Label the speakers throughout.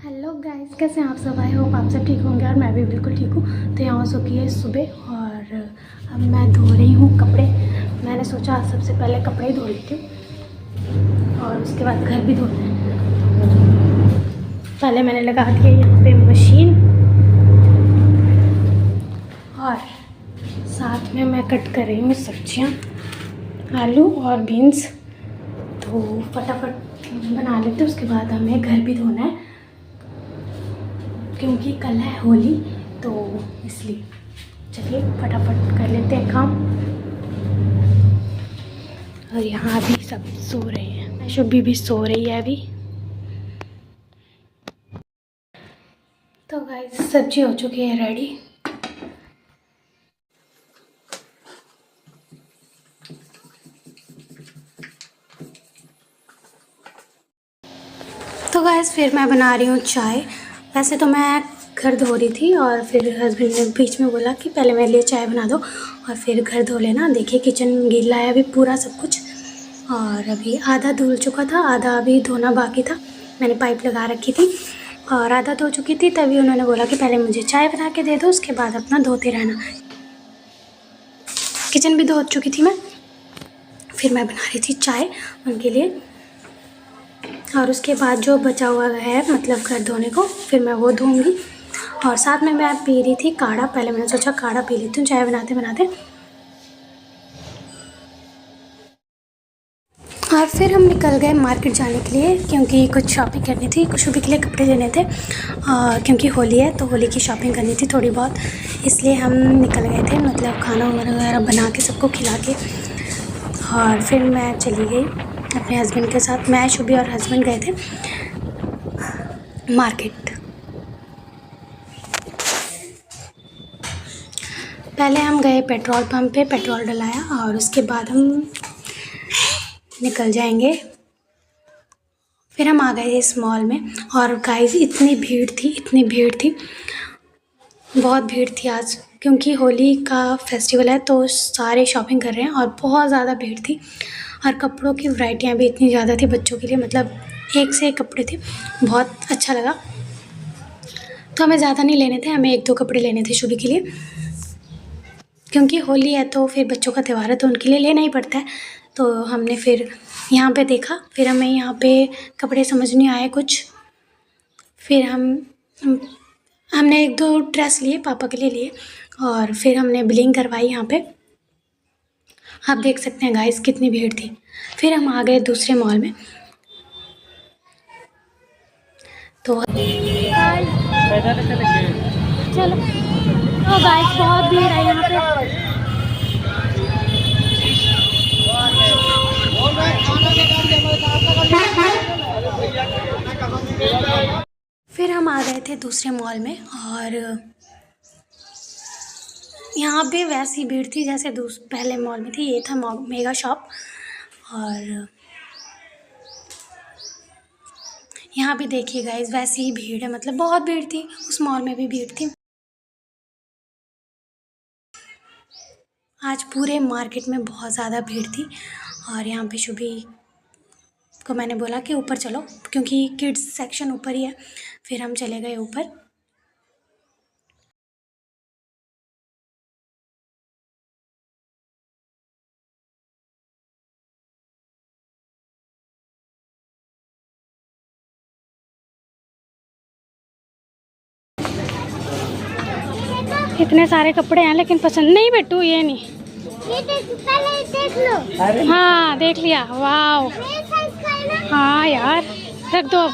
Speaker 1: Hello guys, कैसे हैं आप सब। आई होप आप सब ठीक होंगे और मैं भी बिल्कुल ठीक हूँ। तो यहाँ सो की है सुबह और अब मैं धो रही हूँ कपड़े। मैंने सोचा सबसे पहले कपड़े ही धो लेती हूँ और उसके बाद घर भी धोना है। पहले मैंने लगा दिया यहाँ पे मशीन और साथ में मैं कट कर रही हूँ सब्जियाँ, आलू और बीन्स। तो फटाफट बना लेते, उसके बाद हमें घर भी धोना है क्योंकि कल है होली, तो इसलिए चलिए फटाफट कर लेते हैं काम। और यहाँ अभी सब सो रहे हैं, शुभी भी सो रही है अभी। तो गाइस सब्जी हो चुकी है रेडी। तो गाइस फिर मैं बना रही हूँ चाय। वैसे तो मैं घर धो रही थी और फिर हस्बैंड ने बीच में बोला कि पहले मेरे लिए चाय बना दो और फिर घर धो लेना। देखिए किचन गीला है अभी पूरा सब कुछ, और अभी आधा धुल चुका था, आधा अभी धोना बाकी था। मैंने पाइप लगा रखी थी और आधा धो चुकी थी, तभी उन्होंने बोला कि पहले मुझे चाय बना के दे दो, उसके बाद अपना धोते रहना। किचन भी धो चुकी थी मैं, फिर मैं बना रही थी चाय उनके लिए। और उसके बाद जो बचा हुआ है मतलब घर धोने को, फिर मैं वो धोऊंगी। और साथ में मैं पी रही थी काढ़ा। पहले मैंने सोचा काढ़ा पी लेती हूँ चाय बनाते बनाते। और फिर हम निकल गए मार्केट जाने के लिए क्योंकि कुछ शॉपिंग करनी थी, कुछ भी के लिए कपड़े लेने थे। क्योंकि होली है तो होली की शॉपिंग करनी थी थोड़ी बहुत, इसलिए हम निकल गए थे। मतलब खाना वगैरह बना के सबको खिला के, और फिर मैं चली गई अपने हस्बैंड के साथ। मैं, शुभी और हस्बैंड गए थे मार्केट। पहले हम गए पेट्रोल पंप पे, पेट्रोल डलाया और उसके बाद हम निकल जाएंगे। फिर हम आ गए इस मॉल में और गाइस इतनी भीड़ थी, बहुत भीड़ थी आज क्योंकि होली का फेस्टिवल है तो सारे शॉपिंग कर रहे हैं और बहुत ज़्यादा भीड़ थी। और कपड़ों की वैरायटियाँ भी इतनी ज़्यादा थी बच्चों के लिए, मतलब एक से एक कपड़े थे, बहुत अच्छा लगा। तो हमें ज़्यादा नहीं लेने थे, हमें 1-2 कपड़े लेने थे शुभी के लिए क्योंकि होली है तो फिर बच्चों का त्यौहार है तो उनके लिए लेना ही पड़ता है। तो हमने फिर यहाँ पे देखा, फिर हमें यहाँ पे कपड़े समझ नहीं आए कुछ। फिर हमने 1-2 ड्रेस लिए, पापा के लिए लिए, और फिर हमने बिलिंग करवाई यहाँ पे। आप देख सकते हैं गाइस कितनी भीड़ थी। फिर हम आ गए दूसरे मॉल में। तो चलो, तो गाइस बहुत भीड़ है यहाँ पे। फिर हम आ गए थे दूसरे मॉल में और यहाँ पे वैसी भीड़ थी जैसे पहले मॉल में थी। ये था मेगा शॉप और यहाँ भी देखिए गाइस वैसी ही भीड़ है, मतलब बहुत भीड़ थी। उस मॉल में भी भीड़ थी। आज पूरे मार्केट में बहुत ज़्यादा भीड़ थी। और यहाँ पे शुभी को मैंने बोला कि ऊपर चलो क्योंकि किड्स सेक्शन ऊपर ही है। फिर हम चले गए ऊपर। इतने सारे कपड़े हैं लेकिन पसंद नहीं बेटू, ये नहीं। ये देख लो। हाँ देख लिया, वाव। हाँ यार रख दो,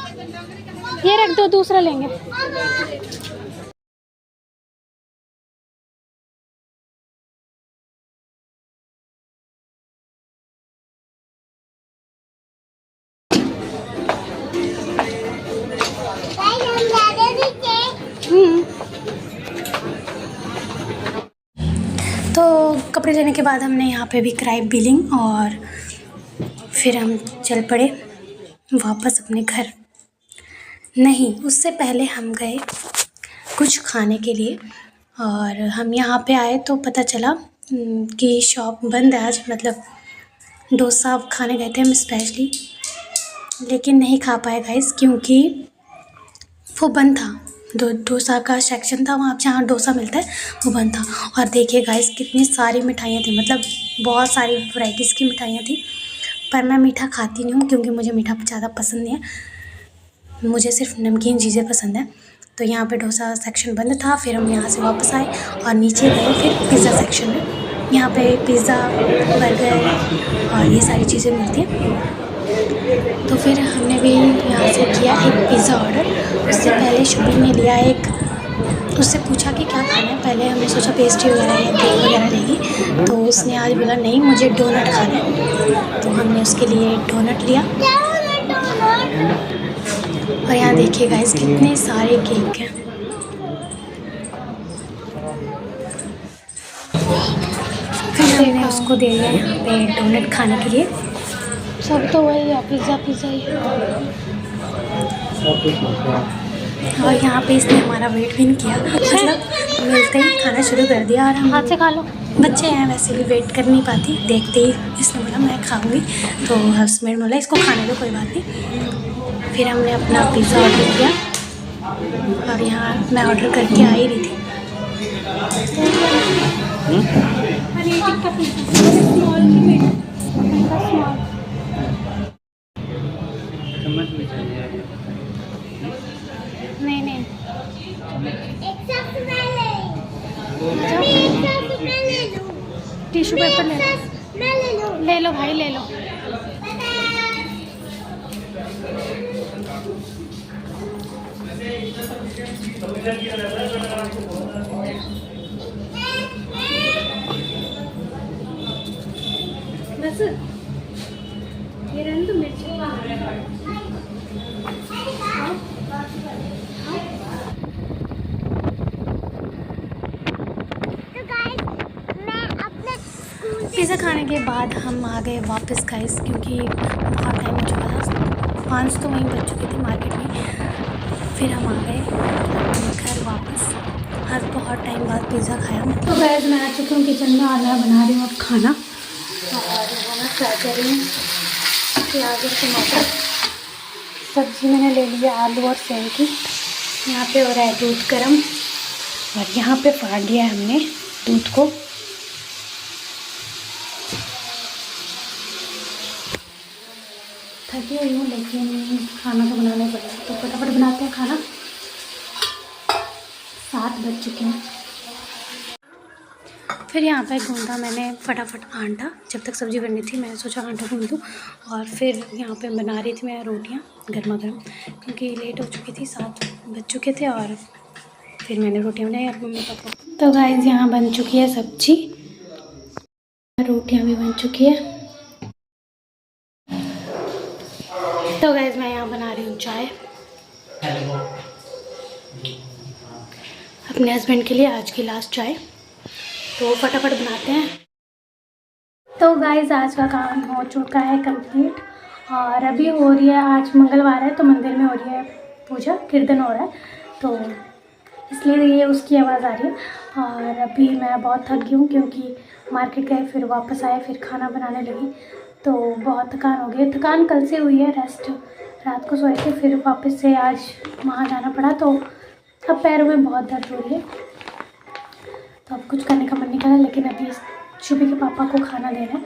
Speaker 1: ये रख दो, दूसरा लेंगे। तो कपड़े लेने के बाद हमने यहाँ पे भी कराई बिलिंग और फिर हम चल पड़े वापस अपने घर। नहीं, उससे पहले हम गए कुछ खाने के लिए। और हम यहाँ पे आए तो पता चला कि शॉप बंद है आज। मतलब डोसा खाने गए थे हम स्पेशली, लेकिन नहीं खा पाए गाइस क्योंकि वो बंद था। डोसा का सेक्शन था वहाँ जहाँ डोसा मिलता है, वो बंद था। और देखिए गाइस कितनी सारी मिठाइयाँ थी, मतलब बहुत सारी वैरायटीज़ की मिठाइयाँ थी। पर मैं मीठा खाती नहीं हूँ क्योंकि मुझे मीठा ज़्यादा पसंद नहीं है, मुझे सिर्फ नमकीन चीज़ें पसंद हैं। तो यहाँ पे डोसा सेक्शन बंद था, फिर हम यहाँ से वापस आए और नीचे गए फिर पिज़्ज़ा सेक्शन में। यहाँ पे पिज़्ज़ा, बर्गर और ये सारी चीज़ें मिलती हैं। तो फिर हमने भी यहाँ से किया एक पिज़्ज़ा ऑर्डर। उससे पहले शुभी ने लिया एक, उससे पूछा कि क्या खाना है। पहले हमने सोचा पेस्ट्री वगैरह या केक वगैरह लेगी, तो उसने आज बोला नहीं मुझे डोनट खाना है, तो हमने उसके लिए डोनट लिया। और यहाँ देखिए गाइस कितने सारे केक हैं। फिर हमने उसको दे दिया यहाँ पे डोनट खाने के लिए।
Speaker 2: सब तो वही है, पिज़्ज़ा ही है।
Speaker 1: और यहाँ पे इसने हमारा वेट भी नहीं किया, मतलब मिलते ही खाना शुरू कर दिया। और हम
Speaker 2: हाथ से खा लो।
Speaker 1: बच्चे हैं वैसे भी वेट कर नहीं पाती, देखते ही इसने बोला मैं खाऊंगी, तो हस्बैंड बोला इसको खाने दो कोई बात नहीं। फिर हमने अपना पिज़्ज़ा ऑर्डर किया और यहाँ मैं ऑर्डर करके आ ही रही थी।
Speaker 2: नहीं टिश्यू पेपर ले लो भाई ले लो। बस ये रहने दो मिर्ची।
Speaker 1: पिज़्ज़ा खाने के बाद हम आ गए वापस गाइस, क्योंकि बहुत टाइम हो चुका था, 5 तो वहीं बज चुके थे मार्केट में। फिर हम आ गए घर वापस। आज बहुत टाइम बाद पिज़्ज़ा खाया। तो गाइस मैं आ चुकी हूँ किचन में और मैं बना रही हूँ अब खाना। और मैं फ्राई कर रही हूँ प्याज और टमाटर। सब्ज़ी मैंने ले लिया आलू और सेव की। यहाँ पे हो रहा है दूध गर्म और यहाँ पे फाड़ लिया है हमने दूध को। थकी हुई हूँ लेकिन खाना तो बनाना पड़ेगा, तो फटाफट बनाते हैं खाना। 7 बज चुके हैं। फिर यहाँ पे गूंदा मैंने फटाफट आटा, जब तक सब्ज़ी बननी थी मैंने सोचा आटा गूंद दूँ। और फिर यहाँ पे बना रही थी मैं रोटियाँ गर्मा गर्म, क्योंकि लेट हो चुकी थी, 7 बज चुके थे। और फिर मैंने रोटियाँ बनाई और मम्मी पापा। तो गाइस यहाँ बन चुकी है सब्ज़ी, रोटियाँ भी बन चुकी है। तो गाइस मैं यहाँ बना रही हूँ चाय अपने हस्बैंड के लिए, आज की लास्ट चाय। तो फटाफट बनाते हैं। तो गाइस आज का काम हो चुका है कंप्लीट और अभी हो रही है, आज मंगलवार है तो मंदिर में हो रही है पूजा, कीर्तन हो रहा है, तो इसलिए ये उसकी आवाज़ आ रही है। और अभी मैं बहुत थक गई हूँ क्योंकि मार्केट गए, फिर वापस आए, फिर खाना बनाने लगी, तो बहुत थकान हो गई। थकान कल से हुई है, रेस्ट रात को सोए थे, फिर वापस से आज वहाँ जाना पड़ा, तो अब पैरों में बहुत दर्द हो रही है, तो अब कुछ करने का मन नहीं कर रहा। लेकिन अभी शुभी के पापा को खाना देना है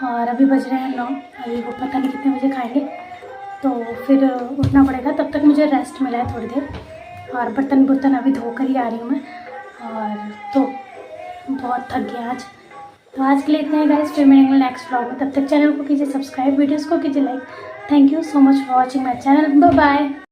Speaker 1: और अभी बज रहे हैं 9, अभी वो पता नहीं कितने बजे खाएंगे, तो फिर उठना पड़ेगा। तब तक मुझे रेस्ट मिला है थोड़ी देर, और बर्तन अभी धोकर ही आ रही हूँ मैं, और तो बहुत थक गया आज। तो आज के लिए इतना ही गाइस, फिर मिलेंगे नेक्स्ट व्लॉग में। तब तक चैनल को कीजिए सब्सक्राइब, वीडियोज़ को कीजिए like. Thank you so much for watching my channel. Bye bye.